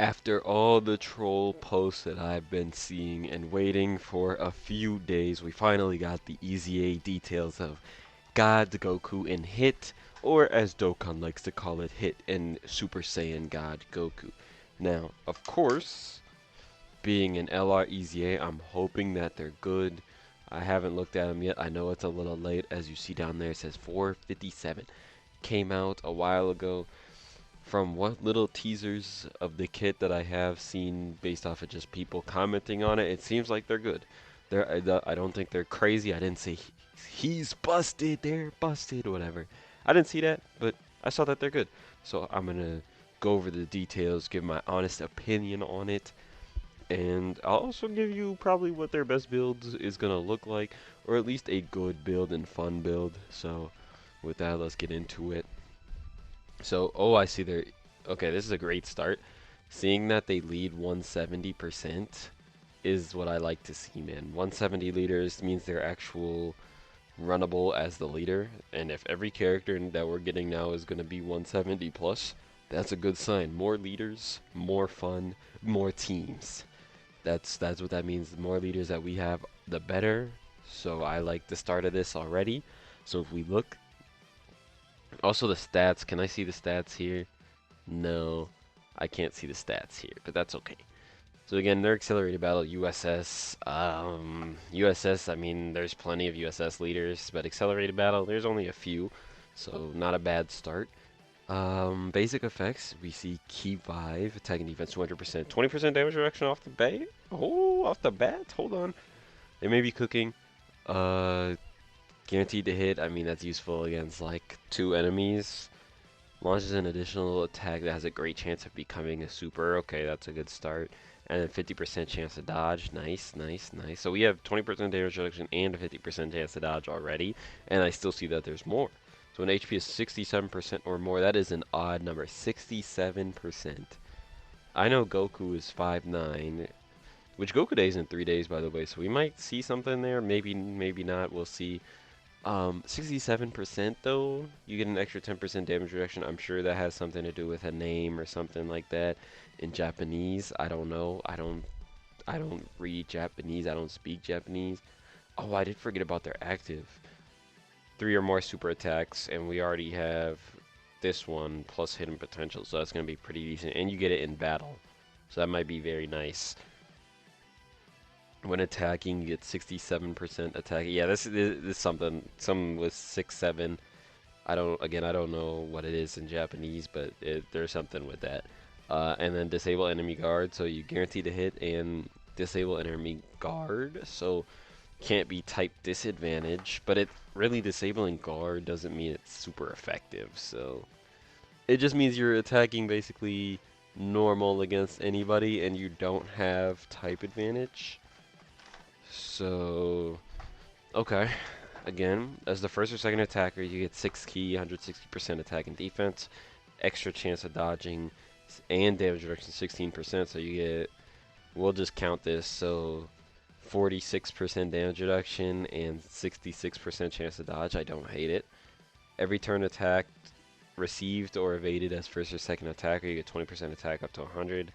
After all the troll posts that I've been seeing and waiting for a few days, we finally got the EZA details of God Goku in Hit, or as Dokkan likes to call it, Hit and Super Saiyan God Goku. Now, of course, being an LR EZA, I'm hoping that they're good. I haven't looked at them yet. I know it's a little late. As you see down there, it says 457. Came out a while ago. From what little teasers of the kit that I have seen based off of just people commenting on it, it seems like they're good. I don't think they're crazy. I didn't say he's busted, they're busted, whatever. I didn't see that, but I saw that they're good. So I'm going to go over the details, give my honest opinion on it, and I'll also give you probably what their best build is going to look like, or at least a good build and fun build. So with that, let's get into it. So, oh, I see they're... Okay, this is a great start. Seeing that they lead 170% is what I like to see, man. 170 leaders means they're actual runnable as the leader. And if every character that we're getting now is going to be 170 plus, that's a good sign. More leaders, more fun, more teams. That's what that means. The more leaders that we have, the better. So I like the start of this already. So if we look... Also the stats, can I see the stats here? No, I can't see the stats here, but that's okay. So again, their accelerated battle, USS. USS, I mean, there's plenty of USS leaders, but accelerated battle, there's only a few, so not a bad start. Basic effects, we see Key 5, attack and defense 200%, 20% damage reduction off the bat. Oh, off the bat? Hold on. They may be cooking. Uh, Guaranteed to hit, I mean, that's useful against like 2 enemies. Launches an additional attack that has a great chance of becoming a super. Okay, that's a good start. And then 50% chance to dodge. Nice, nice, nice. So we have 20% damage reduction and a 50% chance to dodge already. And I still see that there's more. So when HP is 67% or more, that is an odd number. 67%. I know Goku is 5'9", which Goku Day is in 3 days, by the way. So we might see something there. Maybe, maybe not. We'll see. 67% though, you get an extra 10% damage reduction. I'm sure that has something to do with a name or something like that in Japanese. I don't know. I don't read Japanese. I don't speak Japanese. Oh, I did forget about their active. 3 or more super attacks, and we already have this one plus hidden potential, so that's going to be pretty decent. And you get it in battle, so that might be very nice. When attacking, you get 67% attack. Yeah, this is something. Some with 6-7. I don't know what it is in Japanese, but there's something with that. And then disable enemy guard, so you guarantee to hit and disable enemy guard. So can't be type disadvantage, but it really disabling guard doesn't mean it's super effective. So it just means you're attacking basically normal against anybody, and you don't have type advantage. So, okay. Again, as the first or second attacker, you get 6 key, 160% attack and defense, extra chance of dodging, and damage reduction 16%. So you get, we'll just count this. So 46% damage reduction and 66% chance to dodge. I don't hate it. Every turn attacked, received, or evaded as first or second attacker, you get 20% attack up to 100.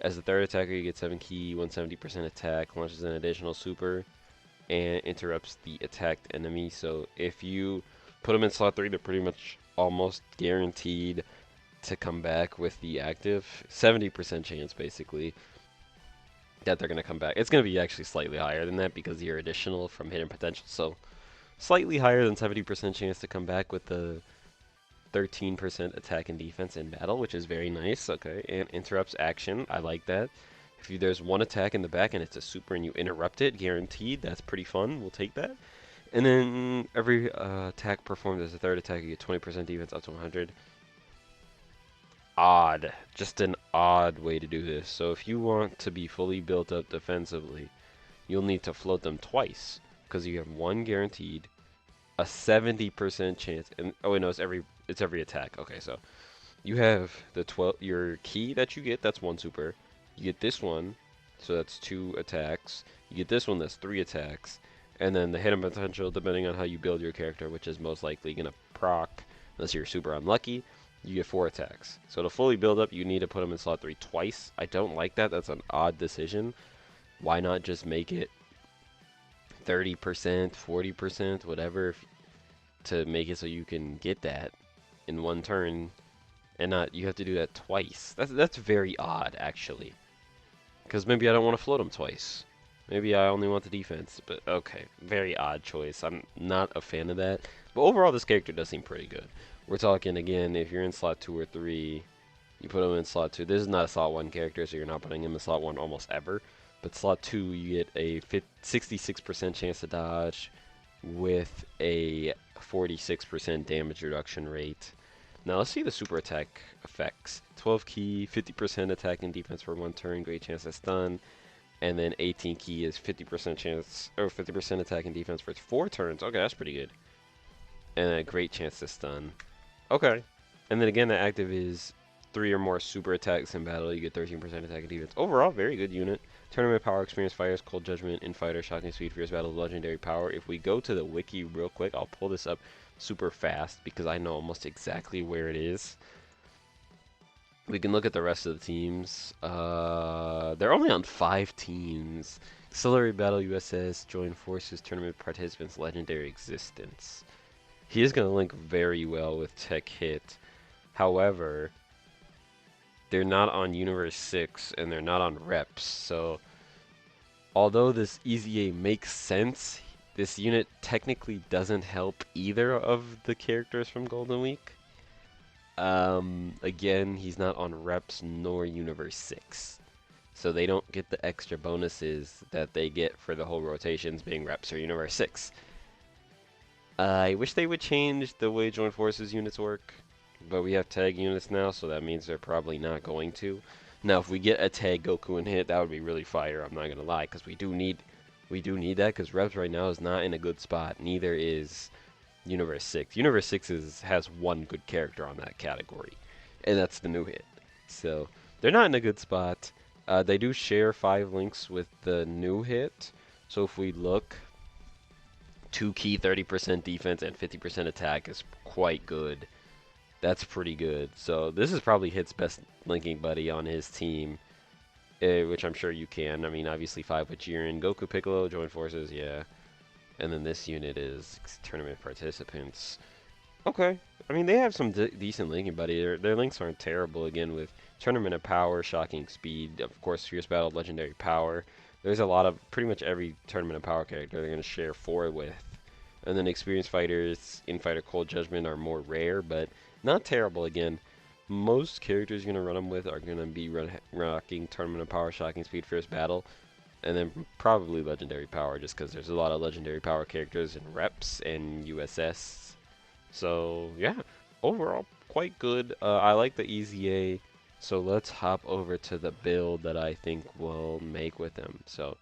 As the third attacker, you get 7 key, 170% attack, launches an additional super, and interrupts the attacked enemy. So if you put them in slot 3, they're pretty much almost guaranteed to come back with the active. 70% chance, basically, that they're going to come back. It's going to be actually slightly higher than that because you're additional from hidden potential. So slightly higher than 70% chance to come back with the 13% attack and defense in battle, which is very nice. Okay, and interrupts action. I like that. If there's one attack in the back and it's a super and you interrupt it, guaranteed, that's pretty fun. We'll take that. And then every attack performed as a third attack, you get 20% defense up to 100. Odd. Just an odd way to do this. So if you want to be fully built up defensively, you'll need to float them twice because you have one guaranteed, a 70% chance, and oh wait, no, it's every attack. Okay, so you have the your key that you get, that's 1 super. You get this one, so that's 2 attacks. You get this one, that's 3 attacks. And then the hidden potential, depending on how you build your character, which is most likely gonna proc, unless you're super unlucky, you get 4 attacks. So to fully build up, you need to put him in slot 3 twice. I don't like that. That's an odd decision. Why not just make it 30%, 40%, whatever, to make it so you can get that in one turn, and not you have to do that twice. That's very odd, actually. Because maybe I don't want to float him twice. Maybe I only want the defense. But okay, very odd choice. I'm not a fan of that. But overall, this character does seem pretty good. We're talking, again, if you're in slot 2 or 3, you put him in slot 2. This is not a slot 1 character, so you're not putting him in slot 1 almost ever. But slot 2, you get a 66% chance to dodge with a 46% damage reduction rate. Now let's see the super attack effects. 12 key, 50% attack and defense for 1 turn, great chance to stun. And then 18 key is 50% chance, or 50% attack and defense for 4 turns. Okay, that's pretty good. And a great chance to stun. Okay. And then again, the active is 3 or more super attacks in battle. You get 13% attack and defense. Overall, very good unit. Tournament power, experience fighters, cold judgment, infighter, shocking speed, fierce battle, legendary power. If we go to the wiki real quick, I'll pull this up super fast because I know almost exactly where it is. We can look at the rest of the teams. They're only on 5 teams. Auxiliary Battle USS, Join Forces, Tournament Participants, Legendary Existence. He is going to link very well with Tech Hit. However, they're not on Universe 6 and they're not on Reps. So, although this EZA makes sense, this unit technically doesn't help either of the characters from Golden Week. Again, he's not on Reps nor Universe 6. So they don't get the extra bonuses that they get for the whole rotations being Reps or Universe 6. I wish they would change the way Joint Forces units work, but we have tag units now, so that means they're probably not going to. Now, if we get a tag Goku and hit, that would be really fire, I'm not gonna lie, because we do need that, because Reps right now is not in a good spot. Neither is Universe 6. Universe 6 has 1 good character on that category, and that's the new hit. So, they're not in a good spot. They do share 5 links with the new hit, so if we look, 2 key, 30% defense, and 50% attack is quite good. That's pretty good. So this is probably Hit's best linking buddy on his team, which I'm sure you can. I mean, obviously 5 with Jiren, Goku, Piccolo, Joint Forces, yeah. And then this unit is Tournament Participants. Okay. I mean, they have some decent linking buddy. Their links aren't terrible, again, with Tournament of Power, Shocking Speed, of course, Fierce Battle, Legendary Power. There's a lot of, pretty much every Tournament of Power character they're going to share 4 with. And then Experienced Fighters, Infighter, Cold Judgment are more rare, but not terrible again. Most characters you're going to run them with are going to be rocking Tournament of Power, Shocking Speed, Fierce Battle. And then probably Legendary Power, just because there's a lot of Legendary Power characters in Reps and USS. So, yeah, overall, quite good. I like the EZA. So let's hop over to the build that I think we'll make with them. So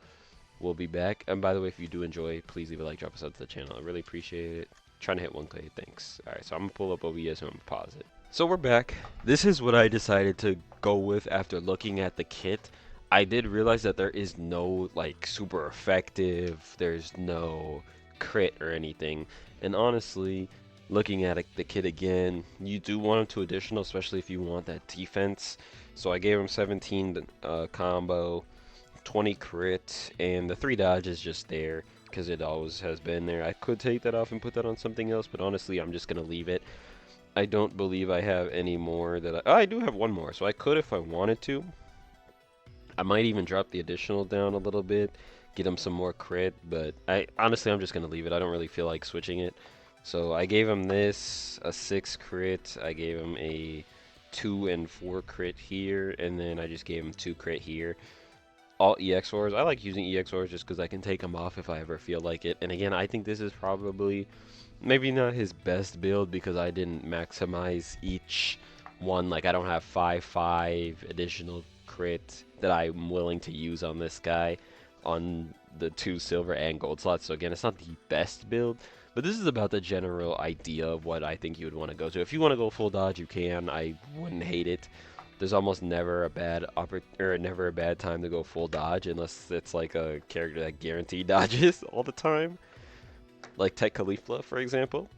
we'll be back. And by the way, if you do enjoy, please leave a like, drop a sub to the channel. I really appreciate it. Trying to hit 1K, thanks. Alright, so I'm going to pull up OBS and I'm going to pause it. So we're back. This is what I decided to go with after looking at the kit. I did realize that there is no, like, super effective, there's no crit or anything. And honestly, looking at the kit again, you do want him to additional, especially if you want that defense. So I gave him 17 combo, 20 crit, and the 3 dodge is just there because it always has been there. I could take that off and put that on something else, but honestly, I'm just going to leave it. I don't believe I have any more that I do have 1 more, so I could if I wanted to. I might even drop the additional down a little bit, get him some more crit, but honestly, I'm just going to leave it. I don't really feel like switching it. So I gave him this, a 6 crit, I gave him a 2 and 4 crit here, and then I just gave him 2 crit here. All EXORs. I like using EXORs just because I can take them off if I ever feel like it. And again, I think this is probably maybe not his best build because I didn't maximize each one. Like, I don't have 5/5 additional crit that I'm willing to use on this guy on the 2 silver and gold slots. So again, it's not the best build, but this is about the general idea of what I think you would want to go to. If you want to go full dodge, you can. I wouldn't hate it. There's almost never a bad time to go full dodge unless it's like a character that guaranteed dodges all the time, like Tech Khalifa, for example.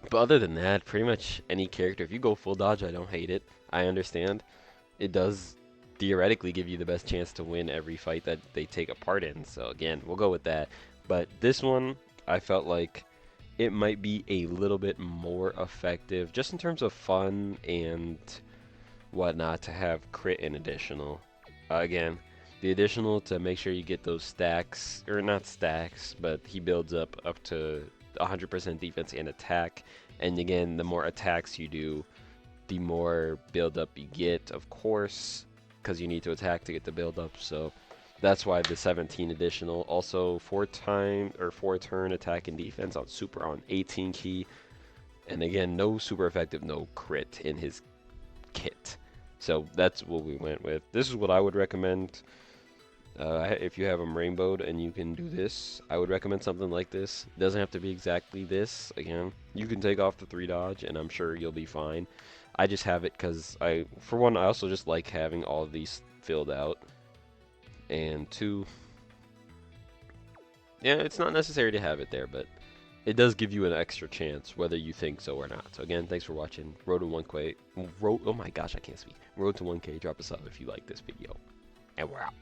But other than that, pretty much any character, if you go full dodge, I don't hate it. I understand. It does theoretically give you the best chance to win every fight that they take a part in. So again, we'll go with that. But this one, I felt like it might be a little bit more effective just in terms of fun and whatnot to have crit and additional. Again, the additional to make sure you get those stacks, or not stacks, but he builds up to 100% defense and attack. And again, the more attacks you do, the more build up you get, of course, because you need to attack to get the build up. So that's why the 17 additional. Also 4 turn attack and defense on super on 18 key. And again, no super effective, no crit in his kit. So that's what we went with. This is what I would recommend. If you have them rainbowed and you can do this, I would recommend something like this. It doesn't have to be exactly this. Again, you can take off the 3 dodge and I'm sure you'll be fine. I just have it because for one, I also just like having all of these filled out. And 2, yeah, it's not necessary to have it there, but it does give you an extra chance, whether you think so or not. So again, thanks for watching. Road to 1K. Oh my gosh, I can't speak. Road to 1K. Drop a sub if you like this video. And we're out.